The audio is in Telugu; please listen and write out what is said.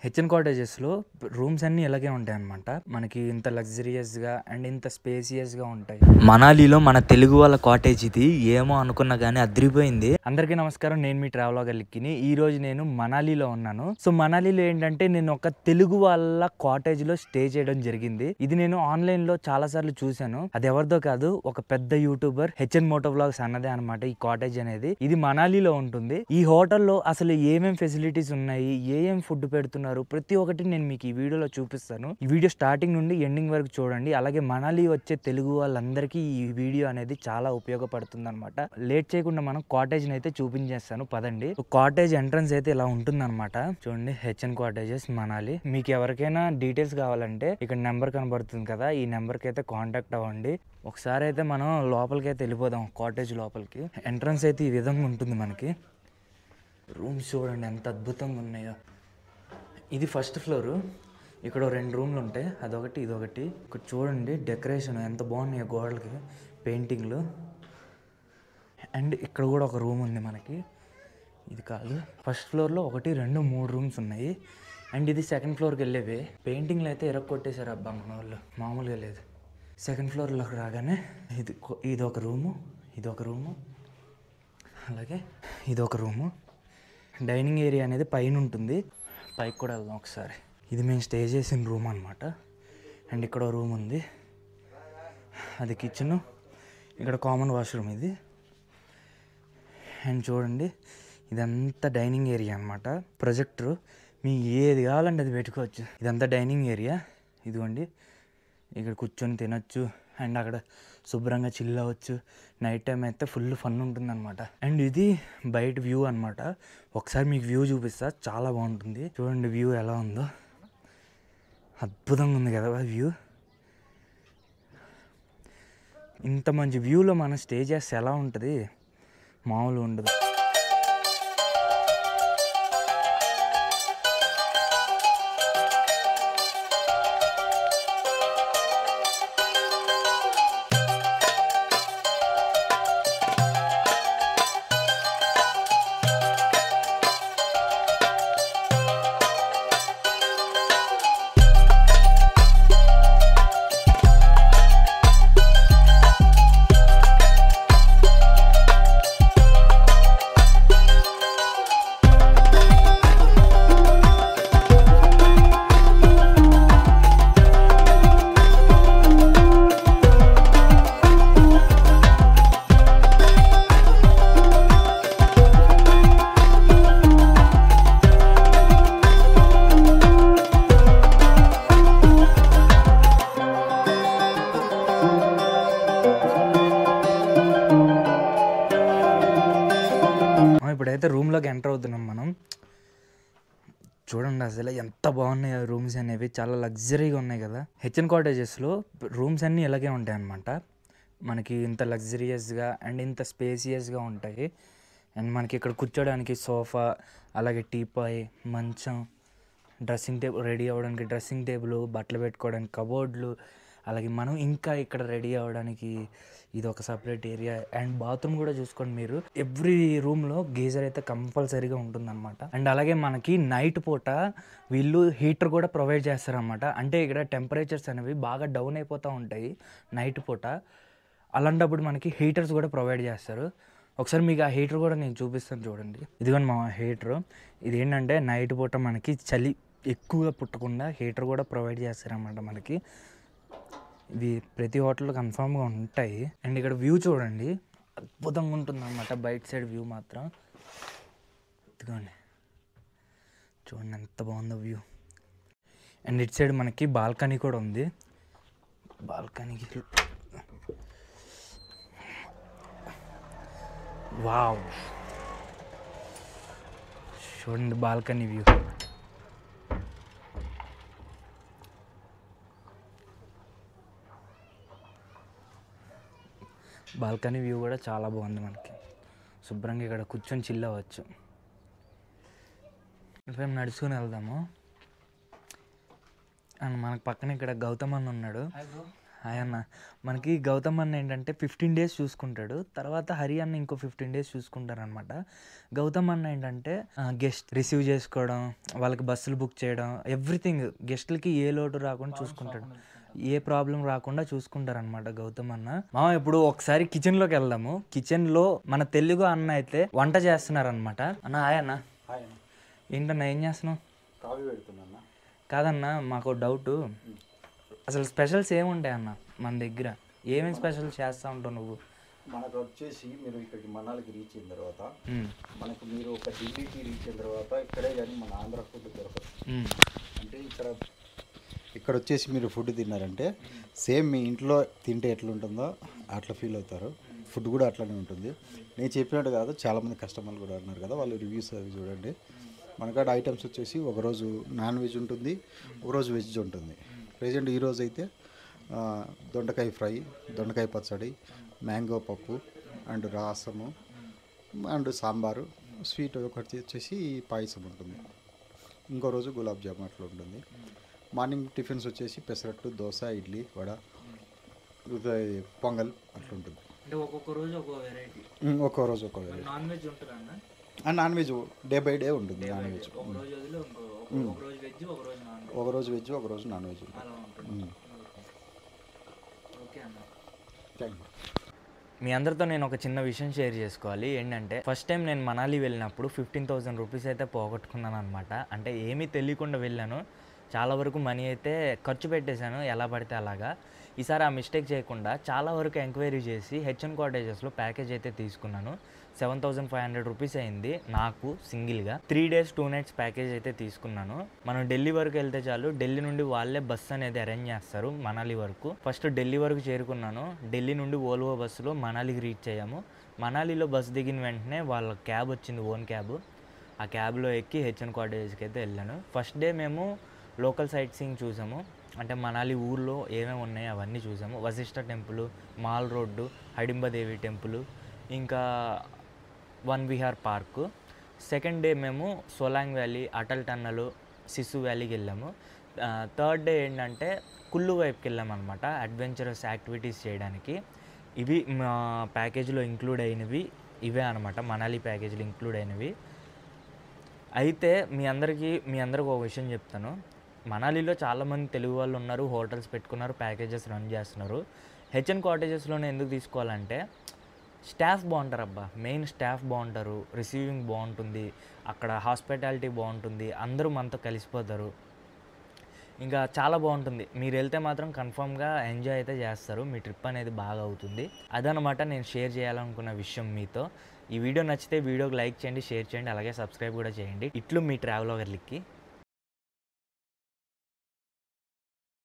హెచ్ఎన్ కాటేజెస్లో రూమ్స్ అన్నీ ఇలాగే ఉంటాయి అన్నమాట. మనకి ఇంత లగ్జరియస్గా అండ్ ఇంత స్పేసియస్గా ఉంటాయి. మనాలిలో మన తెలుగు వాళ్ళ కాటేజ్ ఇది, ఏమో అనుకున్నా కానీ అదిరిపోయింది. అందరికీ నమస్కారం, నేను మీ ట్రావెలర్ లిక్కిని. ఈ రోజు నేను మనాలిలో ఉన్నాను. సో మనాలిలో ఏంటంటే నేను ఒక తెలుగు వాళ్ళ కాటేజ్లో స్టే చేయడం జరిగింది. ఇది నేను ఆన్లైన్లో చాలాసార్లు చూశాను. అది ఎవరిదో కాదు, ఒక పెద్ద యూట్యూబర్ హెచ్ఎన్ మోటో వ్లాగ్స్ అన్నదే అనమాట ఈ కాటేజ్ అనేది. ఇది మనాలిలో ఉంటుంది. ఈ హోటల్లో అసలు ఏమేం ఫెసిలిటీస్ ఉన్నాయి, ఏం ఫుడ్ పెడుతున్నారు, ప్రతి ఒక్కటి నేను మీకు ఈ వీడియోలో చూపిస్తాను. ఈ వీడియో స్టార్టింగ్ నుండి ఎండింగ్ వరకు చూడండి. అలాగే మనాలి వచ్చే తెలుగు వాళ్ళందరికీ ఈ వీడియో అనేది చాలా ఉపయోగపడుతుంది అనమాట. లేట్ చేయకుండా మనం కాటేజ్ అయితే చూపించేస్తాను, పదండి. కాటేజ్ ఎంట్రన్స్ అయితే ఇలా ఉంటుంది అనమాట. చూడండి, హెచ్ఎన్ కాటేజెస్ మనాలి. మీకు ఎవరికైనా డీటెయిల్స్ కావాలంటే ఇక్కడ నెంబర్ కనబడుతుంది కదా, ఈ నెంబర్కి అయితే కాంటాక్ట్ అవ్వండి. ఒకసారి అయితే మనం లోపలికి అయితే వెళ్ళిపోదాం. కాటేజ్ లోపలికి ఎంట్రన్స్ అయితే ఈ విధంగా ఉంటుంది. మనకి రూమ్స్ చూడండి ఎంత అద్భుతంగా ఉన్నాయో. ఇది ఫస్ట్ ఫ్లోరు. ఇక్కడ 2 రూమ్లు ఉంటాయి, అదొకటి ఇదొకటి. ఇక్కడ చూడండి డెకరేషన్ ఎంత బాగున్నాయో, గోడలకి పెయింటింగ్లు. అండ్ ఇక్కడ కూడా ఒక రూమ్ ఉంది మనకి. ఇది కాదు, ఫస్ట్ ఫ్లోర్లో 1, 2, 3 రూమ్స్ ఉన్నాయి. అండ్ ఇది సెకండ్ ఫ్లోర్కి వెళ్ళేవి. పెయింటింగ్లు అయితే కొట్టేశారు అబ్బా మన వాళ్ళు, మామూలుగా లేదు. సెకండ్ ఫ్లోర్లోకి రాగానే ఇదొక రూము, ఇదొక రూము, అలాగే ఇదొక రూము. డైనింగ్ ఏరియా అనేది పైన ఉంటుంది, పైకి కూడా వెళ్దాం ఒకసారి. ఇది మేము స్టే చేసిన రూమ్ అనమాట. అండ్ ఇక్కడ రూమ్ ఉంది, అది కిచెను. ఇక్కడ కామన్ వాష్రూమ్ ఇది. అండ్ చూడండి ఇదంతా డైనింగ్ ఏరియా అనమాట. ప్రొజెక్టర్ మీ ఏది కావాలంటే అది పెట్టుకోవచ్చు. ఇదంతా డైనింగ్ ఏరియా. ఇదిగోండి, ఇక్కడ కూర్చొని తినచ్చు అండ్ అక్కడ శుభ్రంగా చిల్ అవ్వచ్చు. నైట్ టైం అయితే ఫుల్ ఫన్ ఉంటుంది అనమాట. అండ్ ఇది బయట వ్యూ అనమాట. ఒకసారి మీకు వ్యూ చూపిస్తా, చాలా బాగుంటుంది. చూడండి వ్యూ ఎలా ఉందో, అద్భుతంగా ఉంది కదా వ్యూ. ఇంత మంచి వ్యూలో మనం స్టే చేస్తే ఎలా ఉంటుంది, మామూలు ఉండదు. ఇప్పుడైతే రూమ్లోకి ఎంటర్ అవుతున్నాం మనం. చూడండి అసలు ఎంత బాగున్నాయి రూమ్స్ అనేవి, చాలా లగ్జరీగా ఉన్నాయి కదా. హెచ్ఎన్ కాటేజెస్లో రూమ్స్ అన్నీ ఇలాగే ఉంటాయి అన్నమాట. మనకి ఇంత లగ్జరియస్గా అండ్ ఇంత స్పేసియస్గా ఉంటాయి. అండ్ మనకి ఇక్కడ కూర్చోడానికి సోఫా, అలాగే టీపాయ్, మంచం, డ్రెస్సింగ్ టేబుల్, రెడీ అవ్వడానికి డ్రెస్సింగ్ టేబుల్, బట్టలు పెట్టుకోవడానికి కబోర్డ్లు, అలాగే మనం ఇంకా ఇక్కడ రెడీ అవ్వడానికి ఇది ఒక సపరేట్ ఏరియా. అండ్ బాత్రూమ్ కూడా చూసుకోండి మీరు. ఎవ్రీ రూమ్లో గీజర్ అయితే కంపల్సరీగా ఉంటుందన్నమాట. అండ్ అలాగే మనకి నైట్ పూట వీళ్ళు హీటర్ కూడా ప్రొవైడ్ చేస్తారన్నమాట. అంటే ఇక్కడ టెంపరేచర్స్ అనేవి బాగా డౌన్ అయిపోతూ ఉంటాయి నైట్ పూట. అలాంటప్పుడు మనకి హీటర్స్ కూడా ప్రొవైడ్ చేస్తారు. ఒకసారి మీకు ఆ హీటర్ కూడా నేను చూపిస్తాను చూడండి. ఇదిగోండి మా హీటరు. ఇది ఏంటంటే నైట్ పూట మనకి చలి ఎక్కువగా పుట్టకుండా హీటర్ కూడా ప్రొవైడ్ చేస్తారన్నమాట మనకి. ఇవి ప్రతి హోటల్లో కన్ఫామ్గా ఉంటాయి. అండ్ ఇక్కడ వ్యూ చూడండి, అద్భుతంగా ఉంటుంది అన్నమాట. బయట సైడ్ వ్యూ మాత్రం ఇదిగోండి, చూడండి ఎంత బాగుందో వ్యూ. అండ్ ఇటు సైడ్ మనకి బాల్కనీ కూడా ఉంది. బాల్కనీకి వావ్, చూడండి బాల్కనీ వ్యూ. బాల్కనీ వ్యూ కూడా చాలా బాగుంది. మనకి శుభ్రంగా ఇక్కడ కూర్చొని చిల్ అవ్వచ్చు. మేము నడుచుకుని వెళ్దాము. అండ్ మనకు పక్కన ఇక్కడ గౌతమ్ అన్న ఉన్నాడు. హాయ్ అన్న. మనకి గౌతమ్ అన్న ఏంటంటే 15 డేస్ చూసుకుంటాడు. తర్వాత హరి అన్న ఇంకో 15 డేస్ చూసుకుంటారనమాట. గౌతమ్ అన్న ఏంటంటే గెస్ట్ రిసీవ్ చేసుకోవడం, వాళ్ళకి బస్సులు బుక్ చేయడం, ఎవ్రీథింగ్ గెస్ట్‌లకి ఏ లోటు రాకుండా చూసుకుంటాడు. ఏ ప్రాబ్లమ్ రాకుండా చూసుకుంటారనమాట గౌతమ్ అన్న. ఇప్పుడు ఒకసారి కిచెన్‌లోకి వెళ్దాము. కిచెన్‌లో మన తెలుగు అన్న అయితే వంట చేస్తున్నారనమాట. అన్న హాయ్ అన్న. హాయ్ ఏంటన్నా ఏం చేస్తున్నావు? కాఫీ పెడుతున్నా. కాదన్న మాకు డౌటు. అసలు స్పెషల్స్ ఏముంటాయి అన్న మన దగ్గర? ఏమేమి స్పెషల్ చేస్తూ ఉంటావు నువ్వు? మనకు వచ్చేసి మీరు ఇక్కడికి మనాలికి రీచ్ అయిన తర్వాత మ్మ్. మనకు మీరు ఒక ఢిల్లీకి రీచ్ అయిన తర్వాత ఇక్కడే కానీ మన ఆంధ్ర ఫుడ్ దొరకదు. మ్మ్. అంటే ఇక్కడ వచ్చేసి మీరు ఫుడ్ తిన్నారంటే సేమ్ మీ ఇంట్లో తింటే ఎట్లుంటుందో అట్లా ఫీల్ అవుతారు. ఫుడ్ కూడా అట్లనే ఉంటుంది. నేను చెప్పినట్టు కాదు, చాలామంది కస్టమర్లు కూడా అన్నారు కదా, వాళ్ళు రివ్యూస్ అవి చూడండి. మనకాడ ఐటమ్స్ వచ్చేసి ఒకరోజు నాన్ వెజ్ ఉంటుంది, ఒకరోజు వెజ్ ఉంటుంది. ప్రెజెంట్ ఈరోజు అయితే దొండకాయ ఫ్రై, దొండకాయ పచ్చడి, మ్యాంగో పప్పు అండ్ రసము అండ్ సాంబారు, స్వీట్ ఒకటి వచ్చేసి పాయసం ఉంటుంది. ఇంకో రోజు గులాబ్ జామున్ అట్లా ఉంటుంది. మార్నింగ్ టిఫిన్స్ వచ్చేసి పెసరట్టు, దోశ, ఇడ్లీ, వడ, పొంగల్ అట్లా ఉంటుంది. అంటే ఒక్కొక్క రోజు ఒక్కో వెరైటీ. ఒక్కో రోజు ఒక్కో వెరైటీ. నాన్ వెజ్ ఉంటుందన్న? Non veg day by day ఉంటుంది. నాన్ వెజ్ ఒక రోజు వదిలి ఒక రోజు వెజ్, ఒక రోజు నాన్ వెజ్. ఒక రోజు వెజ్, ఒక రోజు నాన్ వెజ్ ఉంటుంది. అలా ఉంటుంది. ఓకే అన్న. Thank you. మీ అందరితో నేను ఒక చిన్న విషయం షేర్ చేసుకోవాలి. ఏంటంటే ఫస్ట్ టైం నేను మనాలి వెళ్ళినప్పుడు 15,000 రూపీస్ అయితే పోగొట్టుకున్నాను అనమాట. అంటే ఏమీ తెలియకుండా వెళ్ళాను. చాలా వరకు మనీ అయితే ఖర్చు పెట్టేశాను ఎలా పడితే అలాగా. ఈసారి ఆ మిస్టేక్ చేయకుండా చాలా వరకు ఎంక్వైరీ చేసి హెచ్ఎన్ కాటేజెస్లో ప్యాకేజ్ అయితే తీసుకున్నాను. 7,500 రూపీస్ అయింది నాకు సింగిల్గా. 3 days 2 nights ప్యాకేజ్ అయితే తీసుకున్నాను. మనం ఢిల్లీ వరకు వెళ్తే చాలు, ఢిల్లీ నుండి వాళ్ళే బస్సు అనేది అరేంజ్ చేస్తారు మనాలి వరకు. ఫస్ట్ ఢిల్లీ వరకు చేరుకున్నాను. ఢిల్లీ నుండి ఓల్వో బస్సులో మనాలికి రీచ్ అయ్యాము. మనాలిలో బస్సు దిగిన వెంటనే వాళ్ళ క్యాబ్ వచ్చింది, ఓన్ క్యాబ్. ఆ క్యాబ్లో ఎక్కి హెచ్ఎన్ కాటేజ్కి అయితే వెళ్ళాను. ఫస్ట్ డే మేము లోకల్ సైట్ సీయింగ్ చూసాము. అంటే మనాలి ఊర్లో ఏమేమి ఉన్నాయో అవన్నీ చూసాము. Vashishtha temple, mall road, Hadimbadevi temple, ఇంకా Van Vihar park. Second day మేము సోలాంగ్ వ్యాలీ, అటల్ టన్నల్, సిసు వ్యాలీకి వెళ్ళాము. థర్డ్ డే ఏంటంటే కుల్లు వైపుకి వెళ్ళామన్నమాట, అడ్వెంచరస్ యాక్టివిటీస్ చేయడానికి. ఇవి మా ప్యాకేజీలో ఇంక్లూడ్ అయినవి ఇవే అనమాట, మనాలి ప్యాకేజీలో ఇంక్లూడ్ అయినవి. అయితే మీ అందరికి ఒక విషయం చెప్తాను. మనాలిలో చాలామంది తెలుగు వాళ్ళు ఉన్నారు, హోటల్స్ పెట్టుకున్నారు, ప్యాకేజెస్ రన్ చేస్తున్నారు. హెచ్ఎన్ కాటేజెస్లోనే ఎందుకు తీసుకోవాలంటే స్టాఫ్ బాగుంటారు అబ్బా. మెయిన్ స్టాఫ్ బాగుంటారు, రిసీవింగ్ బాగుంటుంది, అక్కడ హాస్పిటాలిటీ బాగుంటుంది, అందరూ మనతో కలిసిపోతారు, ఇంకా చాలా బాగుంటుంది. మీరు వెళ్తే మాత్రం కన్ఫామ్గా ఎంజాయ్ అయితే చేస్తారు. మీ ట్రిప్ అనేది బాగా అవుతుంది. అదనమాట నేను షేర్ చేయాలనుకున్న విషయం మీతో. ఈ వీడియో నచ్చితే వీడియోకి లైక్ చేయండి, షేర్ చేయండి, అలాగే సబ్స్క్రైబ్ కూడా చేయండి. ఇట్లు మీ ట్రావెలర్లకి.